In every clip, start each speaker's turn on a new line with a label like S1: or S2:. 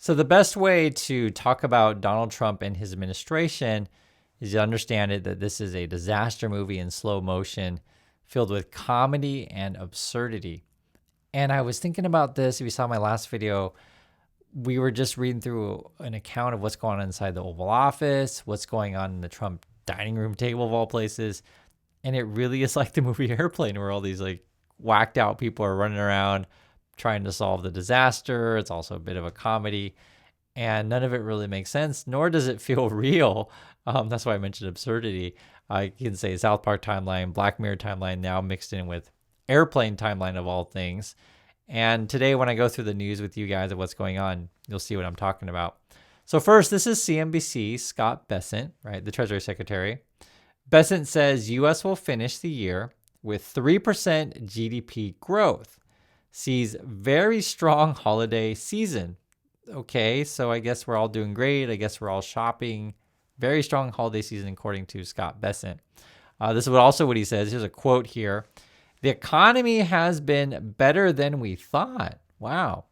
S1: So the best way to talk about Donald Trump and his administration is to understand it that this is a disaster movie in slow motion filled with comedy and absurdity. And I was thinking about this. If you saw my last video, we were just reading through an account of what's going on inside the Oval Office, what's going on in the Trump dining room table of all places. And it really is like the movie Airplane, where all these like whacked out people are running around trying to solve the disaster. It's also a bit of a comedy, and none of it really makes sense, nor does it feel real. That's why I mentioned absurdity. I can say South Park timeline, Black Mirror timeline now mixed in with Airplane timeline of all things. And today, when I go through the news with you guys of what's going on, you'll see what I'm talking about. So first, this is CNBC, Scott Bessent, right, the Treasury Secretary. Bessent says U.S. will finish the year with 3% GDP growth. Sees very strong holiday season. Okay, so I guess we're all doing great. I guess we're all shopping. Very strong holiday season, according to Scott Bessent. This is also what he says. Here's a quote here. The economy has been better than we thought. Wow.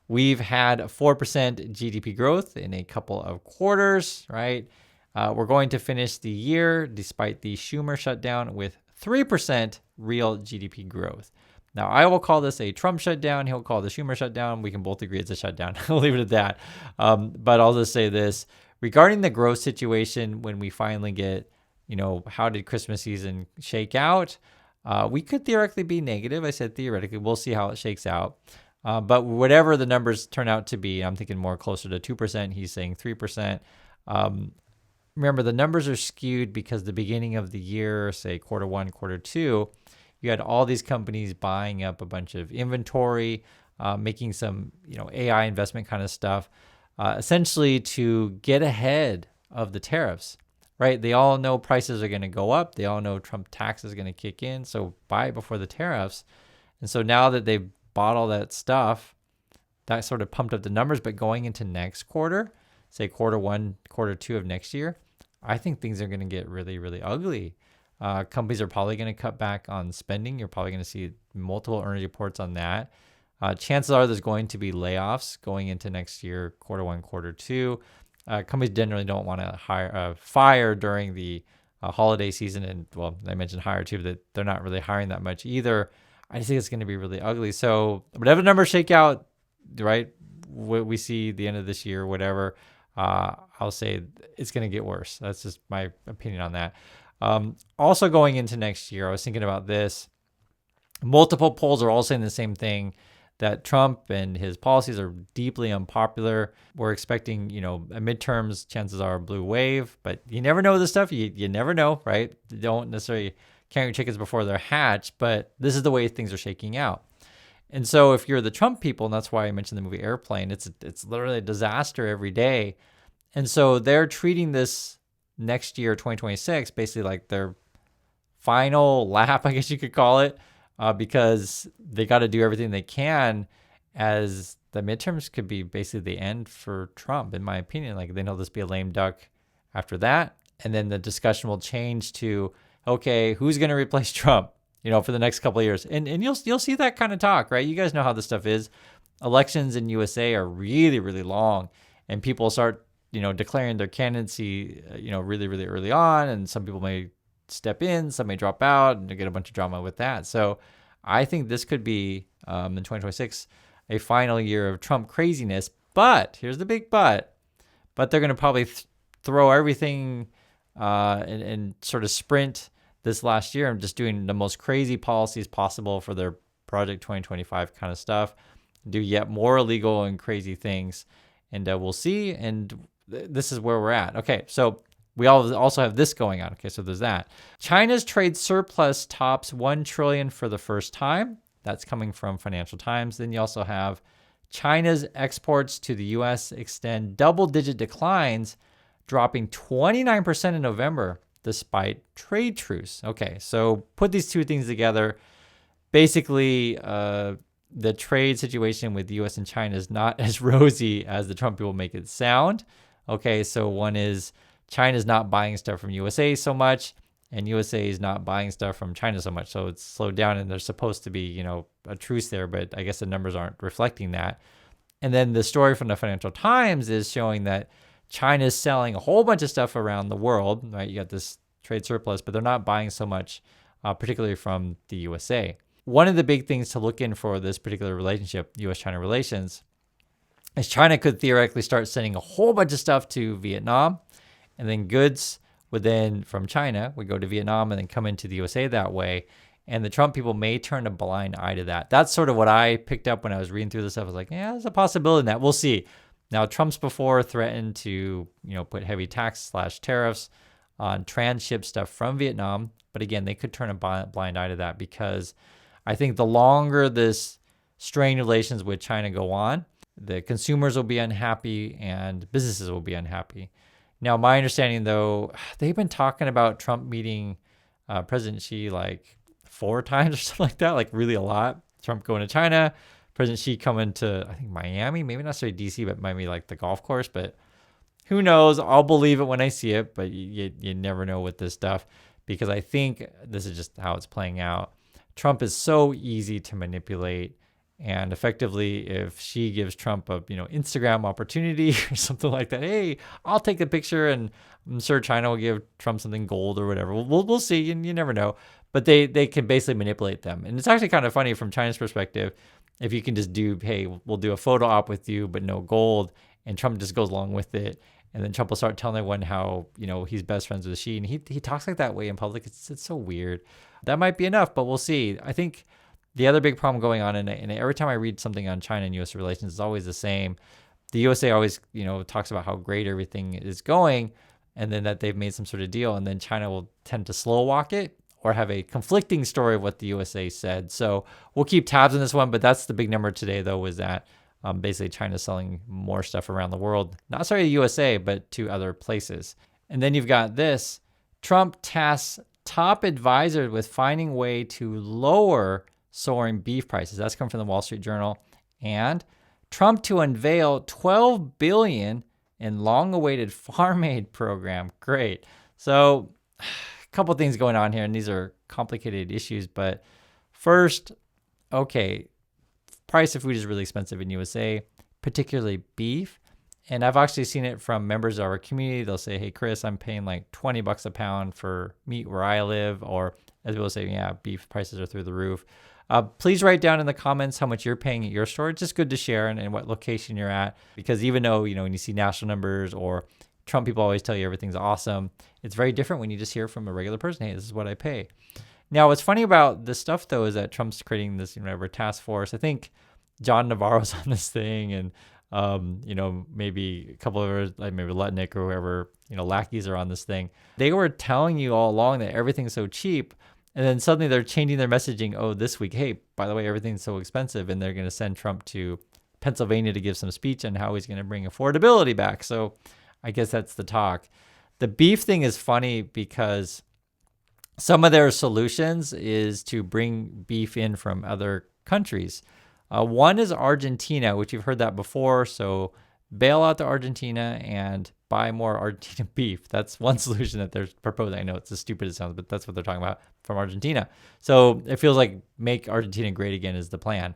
S1: We've had 4% GDP growth in a couple of quarters, right? We're going to finish the year, despite the Schumer shutdown, with 3% real GDP growth. Now, I will call this a Trump shutdown. He'll call the Schumer shutdown. We can both agree it's a shutdown. I'll leave it at that. But I'll just say this. Regarding the growth situation, when we finally get, how did Christmas season shake out? We could theoretically be negative. I said theoretically. We'll see how it shakes out. But whatever the numbers turn out to be, I'm thinking more closer to 2%. He's saying 3%. Remember, the numbers are skewed because the beginning of the year, say quarter one, quarter two, you had all these companies buying up a bunch of inventory, making some, AI investment kind of stuff, essentially to get ahead of the tariffs, right? They all know prices are going to go up. They all know Trump tax is going to kick in. So buy it before the tariffs. And so now that they've bought all that stuff, that sort of pumped up the numbers. But going into next quarter, say quarter one, quarter two of next year, I think things are going to get really, really ugly. Companies are probably going to cut back on spending. You're probably going to see multiple earnings reports on that. Chances are there's going to be layoffs going into next year, quarter one, quarter two. Companies generally don't want to fire during the holiday season. And, well, I mentioned hire too, that they're not really hiring that much either. I just think it's going to be really ugly. So whatever numbers shake out, right, what we see the end of this year, whatever, I'll say it's going to get worse. That's just my opinion on that. Also going into next year, I was thinking about this. Multiple polls are all saying the same thing, that Trump and his policies are deeply unpopular. We're expecting, midterms, chances are a blue wave, but you never know this stuff. You never know, right? You don't necessarily count your chickens before they're hatched, but this is the way things are shaking out. And so if you're the Trump people, and that's why I mentioned the movie Airplane, it's literally a disaster every day. And so they're treating this next year, 2026, basically like their final lap, I guess you could call it, because they got to do everything they can, as the midterms could be basically the end for Trump, in my opinion. Like, they know this will be a lame duck after that. And then the discussion will change to, okay, who's going to replace Trump, for the next couple of years. And you'll see that kind of talk, right? You guys know how this stuff is. Elections in USA are really, really long, and people start, declaring their candidacy, really, really early on. And some people may step in, some may drop out, and you get a bunch of drama with that. So I think this could be, in 2026, a final year of Trump craziness. But here's the big but they're going to probably throw everything and sort of sprint this last year and just doing the most crazy policies possible for their Project 2025 kind of stuff, do yet more illegal and crazy things. And we'll see. And this is where we're at. Okay, so we also have this going on. Okay, so there's that. China's trade surplus tops $1 trillion for the first time. That's coming from Financial Times. Then you also have China's exports to the U.S. extend double-digit declines, dropping 29% in November, despite trade truce. Okay, so put these two things together. Basically, the trade situation with the U.S. and China is not as rosy as the Trump people make it sound. Okay, so one is China's not buying stuff from USA so much, and USA is not buying stuff from China so much. So it's slowed down, and there's supposed to be, a truce there, but I guess the numbers aren't reflecting that. And then the story from the Financial Times is showing that China is selling a whole bunch of stuff around the world, right? You got this trade surplus, but they're not buying so much, particularly from the USA. One of the big things to look in for this particular relationship, US-China relations, is China could theoretically start sending a whole bunch of stuff to Vietnam, and then goods would then, from China, would go to Vietnam and then come into the USA that way. And the Trump people may turn a blind eye to that. That's sort of what I picked up when I was reading through this stuff. I was like, yeah, there's a possibility in that. We'll see. Now, Trump's before threatened to, put heavy tax/tariffs on transship stuff from Vietnam. But again, they could turn a blind eye to that, because I think the longer this strained relations with China go on, the consumers will be unhappy and businesses will be unhappy. Now, my understanding, though, they've been talking about Trump meeting President Xi like 4 times or something like that, like really a lot. Trump going to China, President Xi coming to, I think, Miami, maybe not necessarily DC, but maybe like the golf course. But who knows? I'll believe it when I see it, but you never know with this stuff, because I think this is just how it's playing out. Trump is so easy to manipulate. And effectively, if she gives Trump a Instagram opportunity or something like that, hey, I'll take the picture, and I'm sure China will give Trump something gold or whatever. We'll see, and you never know. But they can basically manipulate them. And it's actually kind of funny from China's perspective, if you can just do, hey, we'll do a photo op with you, but no gold, and Trump just goes along with it. And then Trump will start telling everyone how, he's best friends with Xi. And he talks like that way in public. It's so weird. That might be enough, but we'll see. I think the other big problem going on, and every time I read something on China and U.S. relations, it's always the same. The USA always, talks about how great everything is going, and then that they've made some sort of deal, and then China will tend to slow walk it or have a conflicting story of what the USA said. So we'll keep tabs on this one, but that's the big number today, though, was that basically China's selling more stuff around the world, not necessarily the USA, but to other places. And then you've got this: Trump tasks top advisor with finding way to lower soaring beef prices. That's come from the Wall Street Journal. And Trump to unveil $12 billion in long-awaited farm aid program. Great. So a couple things going on here, and these are complicated issues. But first, okay, price of food is really expensive in USA, particularly beef. And I've actually seen it from members of our community. They'll say, hey, Chris, I'm paying like $20 a pound for meat where I live. Or as people say, yeah, beef prices are through the roof. Please write down in the comments how much you're paying at your store. It's just good to share, and what location you're at. Because even though, when you see national numbers or Trump people always tell you everything's awesome, it's very different when you just hear from a regular person, hey, this is what I pay. Now, what's funny about this stuff, though, is that Trump's creating this, task force. I think John Navarro's on this thing, and, maybe a couple of others, like maybe Lutnick or whoever, lackeys are on this thing. They were telling you all along that everything's so cheap. And then suddenly they're changing their messaging. Oh, this week, hey, by the way, everything's so expensive. And they're going to send Trump to Pennsylvania to give some speech on how he's going to bring affordability back. So I guess that's the talk. The beef thing is funny because some of their solutions is to bring beef in from other countries. One is Argentina, which you've heard that before. So bail out to Argentina and buy more Argentine beef. That's one solution that they're proposing. I know it's as stupid as it sounds, but that's what they're talking about from Argentina. So it feels like make Argentina great again is the plan.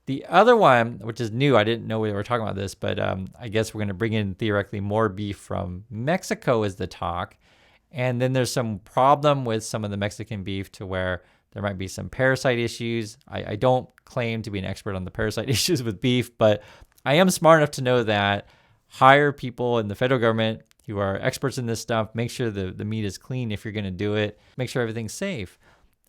S1: The other one, which is new, I didn't know we were talking about this, but I guess we're going to bring in theoretically more beef from Mexico is the talk. And then there's some problem with some of the Mexican beef to where there might be some parasite issues. I don't claim to be an expert on the parasite issues with beef, but I am smart enough to know that hire people in the federal government who are experts in this stuff. Make sure the meat is clean if you're going to do it. Make sure everything's safe.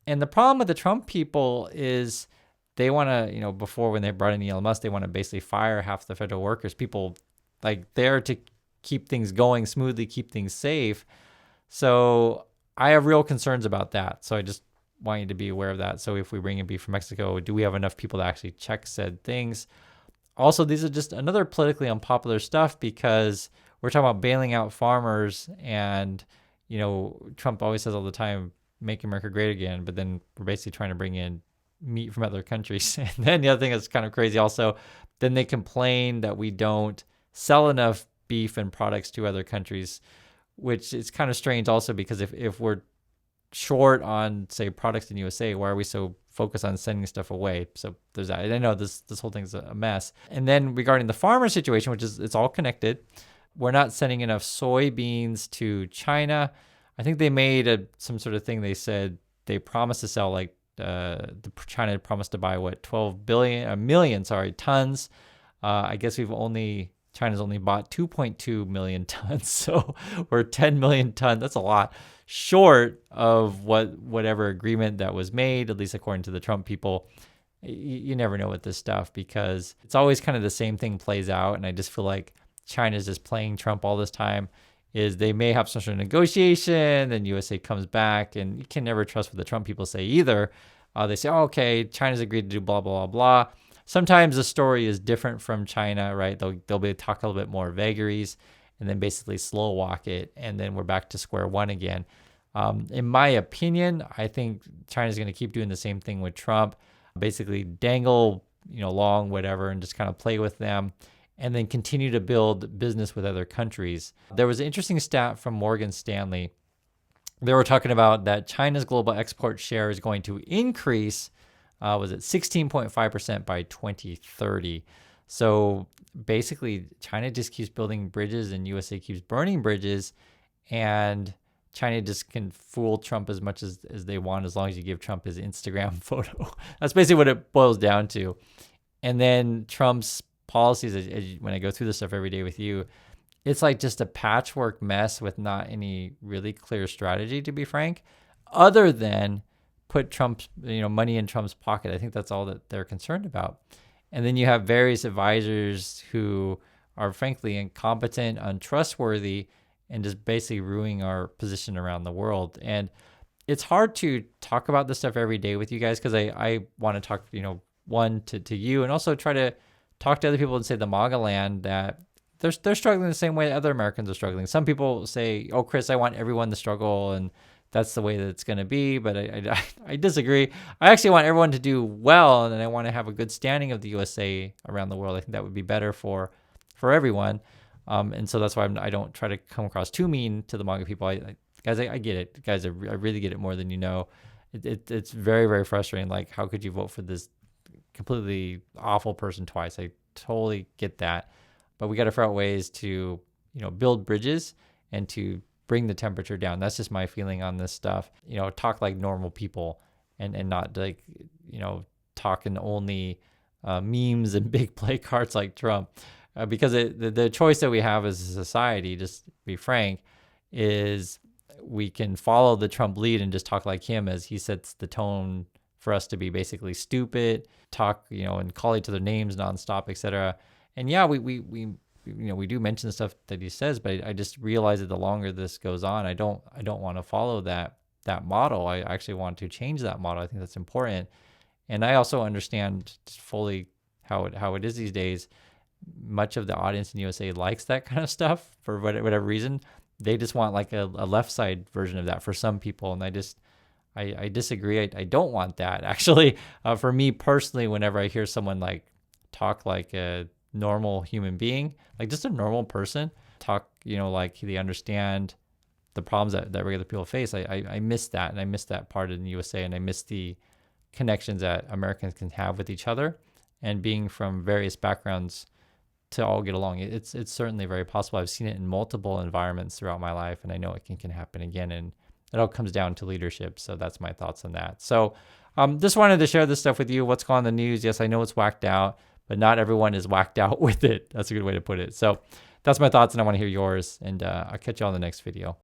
S1: And the problem with the Trump people is they want to, before when they brought in Elon Musk, they want to basically fire half the federal workers, people like there to keep things going smoothly, keep things safe. So I have real concerns about that. So I just want you to be aware of that. So if we bring in beef from Mexico, do we have enough people to actually check said things? Also, these are just another politically unpopular stuff because we're talking about bailing out farmers and, Trump always says all the time, make America great again, but then we're basically trying to bring in meat from other countries. And then the other thing that's kind of crazy also, then they complain that we don't sell enough beef and products to other countries, which is kind of strange also because if we're short on, say, products in USA? Why are we so focused on sending stuff away? So there's that. And I know this whole thing's a mess. And then regarding the farmer situation, which is, it's all connected, we're not sending enough soybeans to China. I think they made some sort of thing. They said they promised to sell like China promised to buy 12 million tons. I guess China's only bought 2.2 million tons, so we're 10 million tons. That's a lot short of whatever agreement that was made, at least according to the Trump people. You never know with this stuff because it's always kind of the same thing plays out, and I just feel like China's just playing Trump all this time. Is they may have some sort of negotiation, then USA comes back, and you can never trust what the Trump people say either. They say, oh, okay, China's agreed to do blah, blah, blah, blah. Sometimes the story is different from China, right? They'll be talk a little bit more vagaries and then basically slow walk it, and then we're back to square one again. In my opinion, I think China's going to keep doing the same thing with Trump, basically dangle, long whatever, and just kind of play with them, and then continue to build business with other countries. There was an interesting stat from Morgan Stanley. They were talking about that China's global export share is going to increase, was it 16.5% by 2030. So basically, China just keeps building bridges and USA keeps burning bridges, and China just can fool Trump as much as they want as long as you give Trump his Instagram photo. That's basically what it boils down to. And then Trump's policies, when I go through this stuff every day with you, it's like just a patchwork mess with not any really clear strategy, to be frank, other than put Trump's money in Trump's pocket. I think that's all that they're concerned about. And then you have various advisors who are frankly incompetent, untrustworthy, and just basically ruining our position around the world. And it's hard to talk about this stuff every day with you guys because I want to talk, one to you, and also try to talk to other people and say the MAGA land that they're struggling the same way other Americans are struggling. Some people say, oh, Chris, I want everyone to struggle, and that's the way that it's going to be. But I disagree. I actually want everyone to do well, and I want to have a good standing of the USA around the world. I think that would be better for everyone. And so that's why I don't try to come across too mean to the MAGA people. Guys, I get it. Guys, I really get it more than you know. It's very, very frustrating. Like, how could you vote for this completely awful person twice? I totally get that. But we got to figure out ways to, build bridges and to bring the temperature down. That's just my feeling on this stuff. Talk like normal people and not like, talking only memes and big play cards like Trump. Because the choice that we have as a society, just to be frank, is we can follow the Trump lead and just talk like him as he sets the tone for us to be basically stupid, talk, and call each other names nonstop, etc. And yeah, we do mention the stuff that he says, but I just realize that the longer this goes on, I don't want to follow that model. I actually want to change that model. I think that's important. And I also understand fully how it is these days. Much of the audience in USA likes that kind of stuff for whatever reason. They just want like a left side version of that for some people. And I disagree. I don't want that. Actually, for me personally, whenever I hear someone like talk like a normal human being, like just a normal person, talk, like they understand the problems that regular people face, I miss that. And I miss that part in the USA. And I miss the connections that Americans can have with each other, and being from various backgrounds to all get along. It's certainly very possible. I've seen it in multiple environments throughout my life, and I know it can happen again. And it all comes down to leadership. So that's my thoughts on that. So just wanted to share this stuff with you. What's going on in the news? Yes, I know it's whacked out, but not everyone is whacked out with it. That's a good way to put it. So that's my thoughts, and I want to hear yours. And I'll catch you on the next video.